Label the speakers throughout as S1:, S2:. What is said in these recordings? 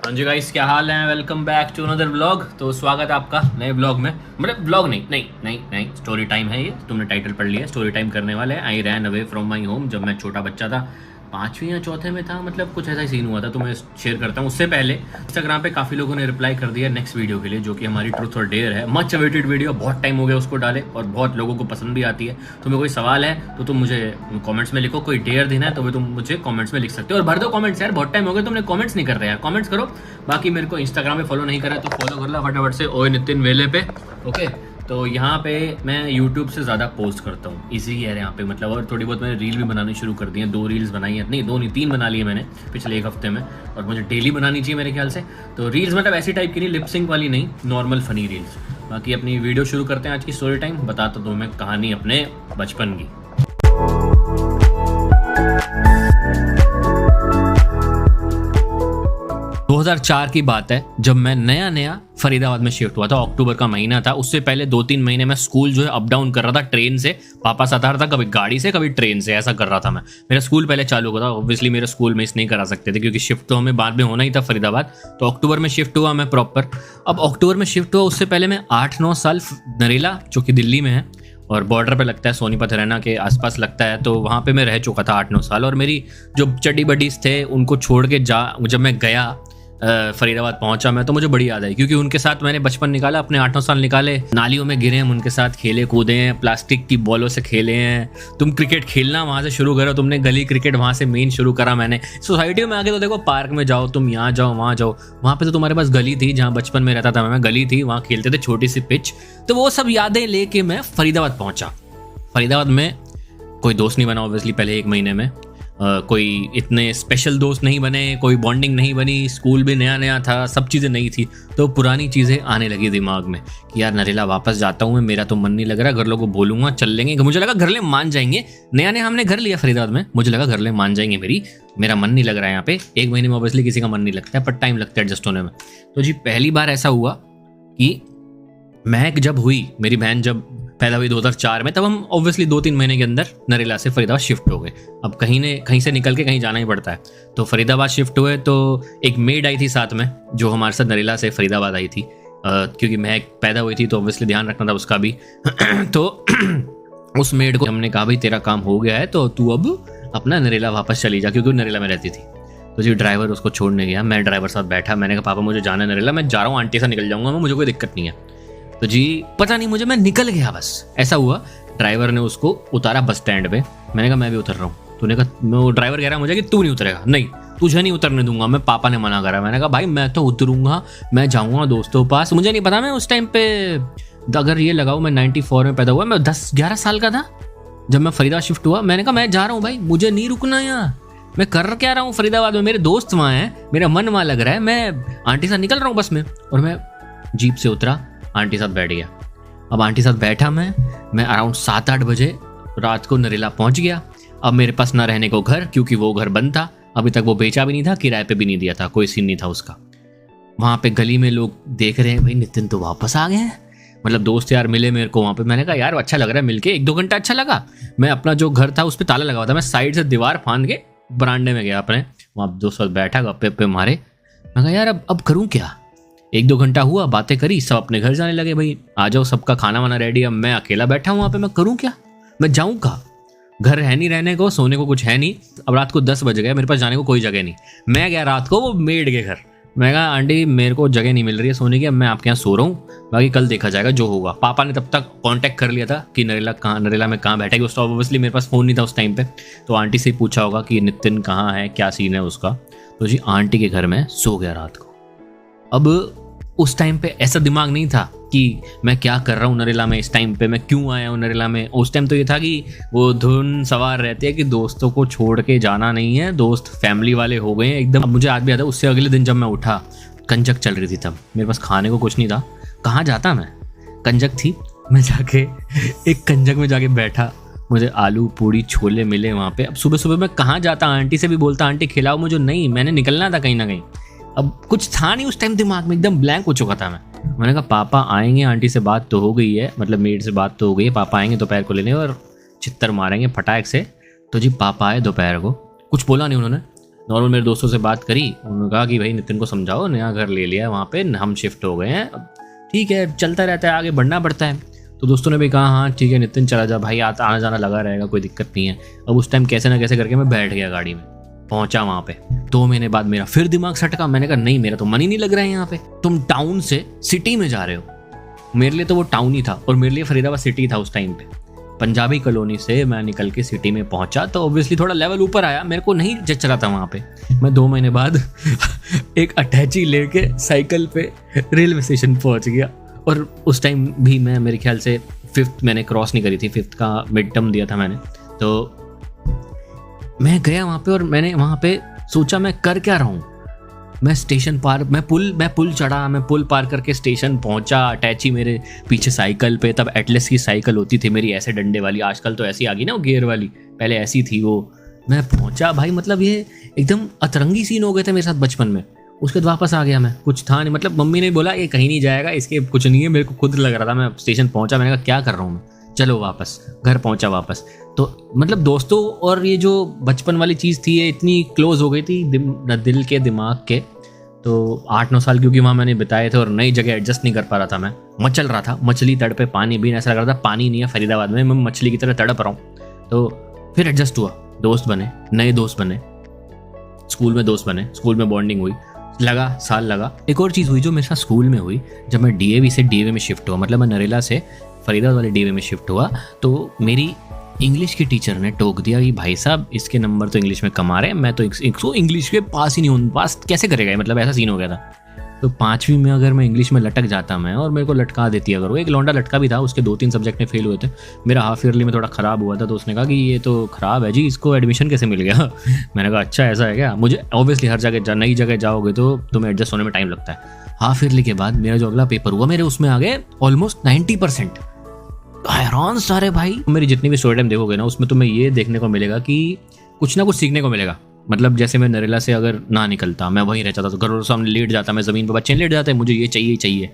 S1: हाँ जी गाइस, क्या हाल है। Welcome back to another vlog. तो स्वागत है आपका नए व्लॉग में। मतलब व्लॉग नहीं स्टोरी टाइम है ये। तुमने टाइटल पढ़ लिया, स्टोरी टाइम करने वाले हैं। I ran away from my home. जब मैं छोटा बच्चा था, 5वीं या चौथे में था, मतलब कुछ ऐसा ही सीन हुआ था। तो मैं शेयर करता हूँ। उससे पहले इंस्टाग्राम पे काफ़ी लोगों ने रिप्लाई कर दिया नेक्स्ट वीडियो के लिए, जो कि हमारी ट्रूथ और डेयर है। मच अवेटेड वीडियो, बहुत टाइम हो गया उसको डाले और बहुत लोगों को पसंद भी आती है। तुम्हें कोई सवाल है तो तुम मुझे कमेंट्स में लिखो। कोई डेयर देना है तो तुम मुझे कमेंट्स में लिख सकते हो। और भर दो कमेंट्स यार, बहुत टाइम हो गया तुमने कमेंट्स नहीं कर रहे यार। कमेंट्स करो। बाकी मेरे को इंस्टाग्राम पे फॉलो नहीं करा तो फॉलो कर लो फटाफट से, ओए नितिन वेले पे। ओके, तो यहाँ पे मैं यूट्यूब से ज़्यादा पोस्ट करता हूँ, इसी है यहाँ पे। मतलब और थोड़ी बहुत मैंने रील भी बनानी शुरू कर दी है। 2 रील्स बनाई है, नहीं 2 नहीं 3 बना ली है मैंने पिछले 1 हफ्ते में। और मुझे डेली बनानी चाहिए मेरे ख्याल से। तो रील्स मतलब ऐसी टाइप की नहीं, लिपसिंग वाली नहीं, नॉर्मल फनी रील्स। बाकी अपनी वीडियो शुरू करते हैं आज की स्टोरी टाइम। बताता तो मैं कहानी अपने बचपन की। 2004 की बात है, जब मैं नया फरीदाबाद में शिफ्ट हुआ था। अक्टूबर का महीना था। उससे पहले 2-3 महीने मैं स्कूल जो है अप डाउन कर रहा था ट्रेन से। पापा साथ आ रहा था, कभी गाड़ी से कभी ट्रेन से, ऐसा कर रहा था मैं। मेरा स्कूल पहले चालू हुआ था। ऑब्वियसली मेरे स्कूल में इस नहीं करा सकते थे क्योंकि शिफ्ट तो हमें बाद में होना ही था फरीदाबाद। तो अक्टूबर में शिफ्ट हुआ मैं प्रॉपर। अब अक्टूबर में शिफ्ट हुआ, उससे पहले मैं 8-9 साल नरेला, जो कि दिल्ली में है और बॉर्डर पे लगता है, सोनीपत हरियाणा के आसपास लगता है, तो वहाँ पे मैं रह चुका था 8-9 साल। और मेरी जो चड्डी बडीज थे उनको छोड़ के जब मैं गया फरीदाबाद पहुंचा मैं, तो मुझे बड़ी याद आई क्योंकि उनके साथ मैंने बचपन निकाला, अपने 8-9 साल निकाले। नालियों में गिरे हम उनके साथ, खेले कूदे हैं, प्लास्टिक की बॉलों से खेले हैं। तुम क्रिकेट खेलना वहाँ से शुरू करो, तुमने गली क्रिकेट वहाँ से मेन शुरू करा मैंने। सोसाइटी में आके तो देखो, पार्क में जाओ, तुम यहाँ जाओ वहाँ जाओ, वहाँ पे तो तुम्हारे पास गली थी जहाँ बचपन में रहता था मैं, गली थी, वहाँ खेलते थे, छोटी सी पिच। तो वो सब यादें लेके मैं फरीदाबाद पहुँचा। फरीदाबाद में कोई दोस्त नहीं बना ऑब्वियसली पहले 1 महीने में। कोई इतने स्पेशल दोस्त नहीं बने, कोई बॉन्डिंग नहीं बनी, स्कूल भी नया था, सब चीज़ें नई थी। तो पुरानी चीज़ें आने लगी दिमाग में कि यार नरेला वापस जाता हूँ मैं, मेरा तो मन नहीं लग रहा। घर लोगों को बोलूँगा चल लेंगे, मुझे लगा घर ले मान जाएंगे। नया हमने घर लिया फरीदाबाद में, मुझे लगा घर ले मान जाएंगे। मेरा मन नहीं लग रहा है यहाँ पे। 1 महीने में ऑब्वियसली किसी का मन नहीं लगता है, पर टाइम लगता है एडजस्ट होने में। तो जी पहली बार ऐसा हुआ कि महक जब हुई, मेरी बहन जब पैदा हुई 2004 में, तब हम ऑब्वियसली 2-3 महीने के अंदर नरेला से फरीदाबाद शिफ्ट हो गए। अब कहीं से निकल के कहीं जाना ही पड़ता है। तो फरीदाबाद शिफ्ट हुए तो एक मेड आई थी साथ में, जो हमारे साथ नरेला से फरीदाबाद आई थी। क्योंकि महक पैदा हुई थी तो ऑब्वियसली ध्यान रखना था उसका भी। तो उस मेड को हमने कहा भाई तेरा काम हो गया है तो तू अब अपना नरेला वापस चली जा, क्योंकि वो नरेला में रहती थी। तो जी ड्राइवर उसको छोड़ने गया, मैं ड्राइवर साथ बैठा। मैंने कहा पापा मुझे जाना है नरेला, मैं जा रहा हूँ, आंटी से निकल जाऊँगा मैं, मुझे कोई दिक्कत नहीं है। तो जी पता नहीं मुझे, मैं निकल गया बस, ऐसा हुआ। ड्राइवर ने उसको उतारा बस स्टैंड पे। मैंने कहा मैं भी उतर रहा हूँ। तूने कहा, वो ड्राइवर कह रहा मुझे कि तू नहीं उतरेगा। नहीं, तुझे नहीं उतरने दूंगा मैं, पापा ने मना करा। मैंने कहा भाई मैं तो उतरूंगा, मैं जाऊंगा दोस्तों के पास। मुझे नहीं पता, मैं उस टाइम पे अगर ये लगाऊं, मैं 94 में पैदा हुआ, मैं 10-11 साल का था जब मैं फरीदाबाद शिफ्ट हुआ। मैंने कहा मैं जा रहा हूँ भाई, मुझे नहीं रुकना यहाँ। मैं कर क्या रहा हूँ फरीदाबाद में, मेरे दोस्त वहाँ हैं, मेरा मन वहाँ लग रहा है, मैं आंटी साथ निकल रहा हूँ बस में। और मैं जीप से उतरा, आंटी साथ बैठ गया। अब आंटी साथ बैठा मैं अराउंड 7-8 बजे रात को नरेला पहुंच गया। अब मेरे पास ना रहने को घर, क्योंकि वो घर बंद था, अभी तक वो बेचा भी नहीं था, किराए पे भी नहीं दिया था, कोई सीन नहीं था उसका। वहाँ पे गली में लोग देख रहे हैं भाई नितिन तो वापस आ गए हैं, मतलब दोस्त यार मिले मेरे को वहाँ पे। मैंने कहा यार अच्छा लग रहा है मिलके, 1-2 घंटा अच्छा लगा। मैं अपना जो घर था उस पर ताला लगा हुआ था, मैं साइड से दीवार फांद के बरामदे में गया अपने, वहाँ दोस्त बैठा गप्पे मारे। मैं कहा यार अब करूँ क्या। 1-2 घंटा हुआ, बातें करी, सब अपने घर जाने लगे। भाई आ जाओ, सबका खाना वाना रेडी। अब मैं अकेला बैठा हूँ वहाँ पे, मैं करूँ क्या, मैं जाऊँ कहाँ। घर है नहीं रहने को, सोने को कुछ है नहीं। अब रात को 10 बज गए, मेरे पास जाने को कोई जगह नहीं। मैं गया रात को वो मेड के घर। मैं कहा आंटी मेरे को जगह नहीं मिल रही है सोने की, अब मैं आपके यहाँ सो रहा हूँ, बाकी कल देखा जाएगा जो होगा। पापा ने तब तक कांटेक्ट कर लिया था कि नरेला में कहाँ बैठेगी। उस ऑब्वियसली मेरे पास फ़ोन नहीं था उस टाइम पे, तो आंटी से पूछा होगा कि नितिन कहाँ है, क्या सीन है उसका। तो जी आंटी के घर में सो गया रात को। अब उस टाइम पे ऐसा दिमाग नहीं था कि मैं क्या कर रहा हूँ नरेला में, इस टाइम पे मैं क्यों आया हूँ नरेला में। उस टाइम तो ये था कि वो धुन सवार रहती है कि दोस्तों को छोड़ के जाना नहीं है, दोस्त फैमिली वाले हो गए हैं एकदम। अब मुझे याद भी आता है, उससे अगले दिन जब मैं उठा, कंजक चल रही थी तब, मेरे पास खाने को कुछ नहीं था, कहाँ जाता मैं, कंजक थी। मैं जाके एक कंजक में जाके बैठा, मुझे आलू पूड़ी छोले मिले वहाँ पे। अब सुबह सुबह मैं कहाँ जाता, आंटी से भी बोलता आंटी खिलाओ मुझे, नहीं मैंने निकलना था कहीं ना कहीं। अब कुछ था नहीं उस टाइम, दिमाग में एकदम ब्लैंक हो चुका था मैंने कहा पापा आएंगे, आंटी से बात तो हो गई है, मतलब मेड से बात तो हो गई है, पापा आएंगे दोपहर को लेने और चित्तर मारेंगे फटाक से। तो जी पापा आए दोपहर को, कुछ बोला नहीं उन्होंने, नॉर्मल मेरे दोस्तों से बात करी, उन्होंने कहा कि भाई नितिन को समझाओ, नया घर ले लिया है वहाँ पे, हम शिफ्ट हो गए हैं, ठीक है चलता रहता है, आगे बढ़ना पड़ता है। तो दोस्तों ने भी कहा हाँ ठीक है नितिन चला जा भाई, आना जाना लगा रहेगा, कोई दिक्कत नहीं है। अब उस टाइम कैसे ना कैसे करके मैं बैठ गया गाड़ी में, पहुंचा वहाँ पे। 2 महीने बाद मेरा फिर दिमाग सटका, मैंने कहा नहीं मेरा तो मन ही नहीं लग रहा है यहाँ पे, तुम टाउन से सिटी में जा रहे हो। मेरे लिए तो वो टाउन ही था और मेरे लिए फरीदाबाद सिटी था उस टाइम पे। पंजाबी कॉलोनी से मैं निकल के सिटी में पहुंचा तो ऑब्वियसली थोड़ा लेवल ऊपर आया, मेरे को नहीं जच रहा था वहाँ पे। मैं 2 महीने बाद एक अटैची लेके साइकिल पे रेलवे स्टेशन पहुंच गया। और उस टाइम भी मैं मेरे ख्याल से 5th मैंने क्रॉस नहीं करी थी, 5th का मिड टर्म दिया था मैंने। तो मैं गया वहाँ पे और मैंने वहाँ पे सोचा मैं कर क्या रहा हूँ। मैं स्टेशन पार, मैं पुल चढ़ा, मैं पुल पार करके स्टेशन पहुंचा, अटैची मेरे पीछे साइकिल पे, तब एटलस की साइकिल होती थी मेरी ऐसे डंडे वाली, आजकल तो ऐसी आ गई ना वो गियर वाली, पहले ऐसी थी वो। मैं पहुंचा भाई, मतलब ये एकदम अतरंगी सीन हो गए थे मेरे साथ बचपन में। उसके बाद वापस आ गया मैं, कुछ था नहीं, मतलब मम्मी ने बोला ये कहीं नहीं जाएगा, इसके कुछ नहीं है, मेरे को खुद लग रहा था। मैं स्टेशन पहुंचा, मैंने कहा क्या कर रहा हूँ मैं, चलो वापस घर पहुंचा वापस। तो मतलब दोस्तों और ये जो बचपन वाली चीज़ थी ये इतनी क्लोज हो गई थी दिल के दिमाग के। तो 8-9 साल क्योंकि वहाँ मैंने बिताए थे और नई जगह एडजस्ट नहीं कर पा रहा था, मैं मचल रहा था, मछली तड़ पे पानी भी, ऐसा लग रहा था पानी नहीं है फरीदाबाद में, मैं मछली की तरह तड़प रहा हूँ। तो फिर एडजस्ट हुआ, दोस्त बने, नए दोस्त बने, स्कूल में दोस्त बने, स्कूल में बॉन्डिंग हुई, लगा साल लगा। एक और चीज़ हुई जो मेरे साथ स्कूल में हुई, जब मैं डीएवी से डीएवी में शिफ्ट हुआ, मतलब मैं नरेला से फरीदाबाद वाले डीएवी में शिफ्ट हुआ, तो मेरी इंग्लिश के टीचर ने टोक दिया कि भाई साहब इसके नंबर तो इंग्लिश में कम आ रहे हैं, मैं तो इंग्लिश के पास ही नहीं हूँ, पास कैसे करेगा, मतलब ऐसा सीन हो गया था। तो 5वीं में अगर मैं इंग्लिश में लटक जाता मैं, और मेरे को लटका देती अगर वो, एक लौंडा लटका भी था, उसके 2-3 सब्जेक्ट में फेल हुए थे, मेरा हाफ ईयरली में थोड़ा ख़राब हुआ था, तो उसने कहा कि ये तो ख़राब है जी, इसको एडमिशन कैसे मिल गया। मैंने कहा अच्छा ऐसा है क्या। मुझे ऑब्वियसली हर जगह नई जगह जाओगे तो तुम्हें एडजस्ट होने में टाइम लगता है। हाफ ईयरली के बाद मेरा जो अगला पेपर हुआ, मेरे उसमें आ गए ऑलमोस्ट 90%। हैरान सारे भाई, मेरी जितनी भी स्टोरी टाइम देखोगे ना, उसमें तुम्हें ये देखने को मिलेगा कि कुछ ना कुछ सीखने को मिलेगा। मतलब जैसे मैं नरेला से अगर ना निकलता, मैं वहीं रह जाता, तो घर वालों सामने लेट जाता, मैं ज़मीन पर, बच्चे लेट जाते हैं मुझे ये चाहिए चाहिए,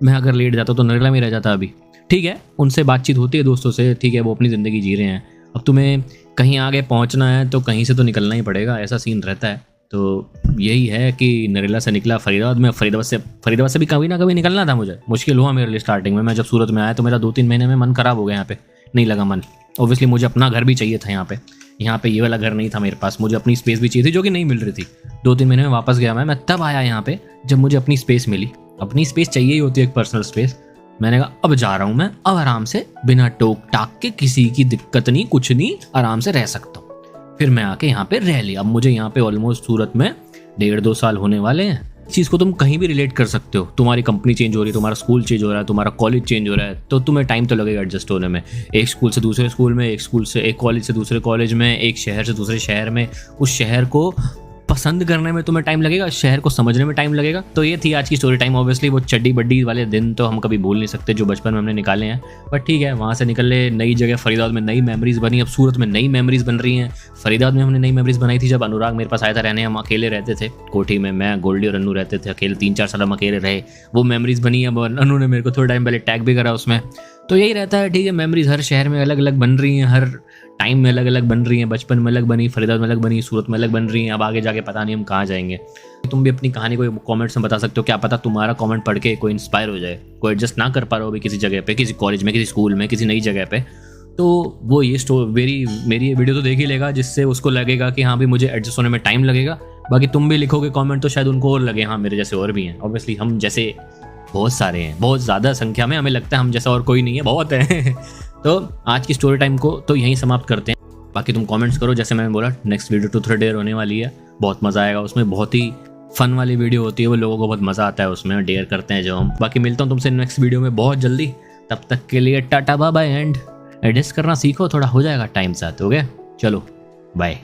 S1: मैं अगर लेट जाता तो नरेला में रह जाता अभी। ठीक है, उनसे बातचीत होती है दोस्तों से, ठीक है वो अपनी ज़िंदगी जी रहे हैं, अब तुम्हें कहीं आगे पहुँचना है तो कहीं से तो निकलना ही पड़ेगा, ऐसा सीन रहता है। तो यही है कि नरेला से निकला फरीदाबाद में, फरीदाबाद से भी कभी ना कभी निकलना था मुझे, मुश्किल हुआ मेरे लिए स्टार्टिंग में। मैं जब सूरत में आया तो मेरा 2-3 महीने में मन ख़राब हो गया, यहाँ पे नहीं लगा मन। ऑब्वियसली मुझे अपना घर भी चाहिए था यहाँ पे ये वाला घर नहीं था मेरे पास, मुझे अपनी स्पेस भी चाहिए थी जो कि नहीं मिल रही थी। 2-3 महीने में वापस गया मैं तब आया यहाँ पे जब मुझे अपनी स्पेस मिली। अपनी स्पेस चाहिए ही होती है, एक पर्सनल स्पेस। मैंने कहा अब जा रहा हूँ मैं, अब आराम से बिना टोक टाक के, किसी की दिक्कत नहीं, कुछ नहीं, आराम से रह सकता हूँ। फिर मैं आके यहाँ पे रह लिया। अब मुझे यहाँ पे ऑलमोस्ट सूरत में 1.5-2 साल होने वाले हैं। इस चीज़ को तुम कहीं भी रिलेट कर सकते हो, तुम्हारी कंपनी चेंज हो रही है, तुम्हारा स्कूल चेंज हो रहा है, तुम्हारा कॉलेज चेंज हो रहा है, तो तुम्हें टाइम तो लगेगा एडजस्ट होने में। एक स्कूल से दूसरे स्कूल में, एक कॉलेज से दूसरे कॉलेज में, एक शहर से दूसरे शहर में, उस शहर को पसंद करने में तुम्हें टाइम लगेगा, शहर को समझने में टाइम लगेगा। तो ये थी आज की स्टोरी टाइम। ऑब्वियसली वो चड्डी बड्डी वाले दिन तो हम कभी भूल नहीं सकते जो बचपन में हमने निकाले हैं, बट ठीक है, वहाँ से निकले, नई जगह फरीदाबाद में नई मेमोरीज बनी, अब सूरत में नई मेमोरीज बन रही हैं। फरीदाबाद में हमने नई मेमोरीज बनाई थी जब अनुराग मेरे पास आया था रहने, हम अकेले रहते थे कोठी में, मैं गोल्डी और अनु रहते थे अकेले, 3-4 साल हम अकेले रहे, वो मेमोरीज बनी। अब अनु ने मेरे को थोड़ा टाइम पहले टैग भी करा उसमें। तो यही रहता है, ठीक है, मेमोरीज हर शहर में अलग अलग बन रही हैं, हर टाइम में अलग अलग बन रही हैं। बचपन में अलग बनी, फरीदाबाद में अलग बनी, सूरत में अलग बन रही हैं। अब आगे जाके पता नहीं हम कहाँ जाएंगे। तुम भी अपनी कहानी को कमेंट्स में बता सकते हो, क्या पता तुम्हारा कमेंट पढ़ के कोई इंस्पायर हो जाए, कोई एडजस्ट ना कर पा रहा हो अभी किसी जगह पे, किसी कॉलेज में, किसी स्कूल में, किसी नई जगह पे, तो वो ये मेरी ये वीडियो तो देख ही लेगा, जिससे उसको लगेगा कि हाँ भी मुझे एडजस्ट होने में टाइम लगेगा। बाकी तुम भी लिखोगे कमेंट तो शायद उनको और लगे हाँ मेरे जैसे और भी हैं। ऑब्वियसली हम जैसे बहुत सारे हैं, बहुत ज़्यादा संख्या में, हमें लगता है हम जैसा और कोई नहीं है, बहुत है। तो आज की स्टोरी टाइम को तो यहीं समाप्त करते हैं। बाकी तुम कमेंट्स करो, जैसे मैंने बोला नेक्स्ट वीडियो टू थ्रेड डेयर होने वाली है, बहुत मज़ा आएगा उसमें, बहुत ही फन वाली वीडियो होती है वो, लोगों को बहुत मज़ा आता है उसमें, डेयर करते हैं जो हम। बाकी मिलता हूँ तुमसे नेक्स्ट वीडियो में बहुत जल्दी, तब तक के लिए tata bye bye and adjust करना सीखो, थोड़ा हो जाएगा टाइम साथ। ओके चलो बाय।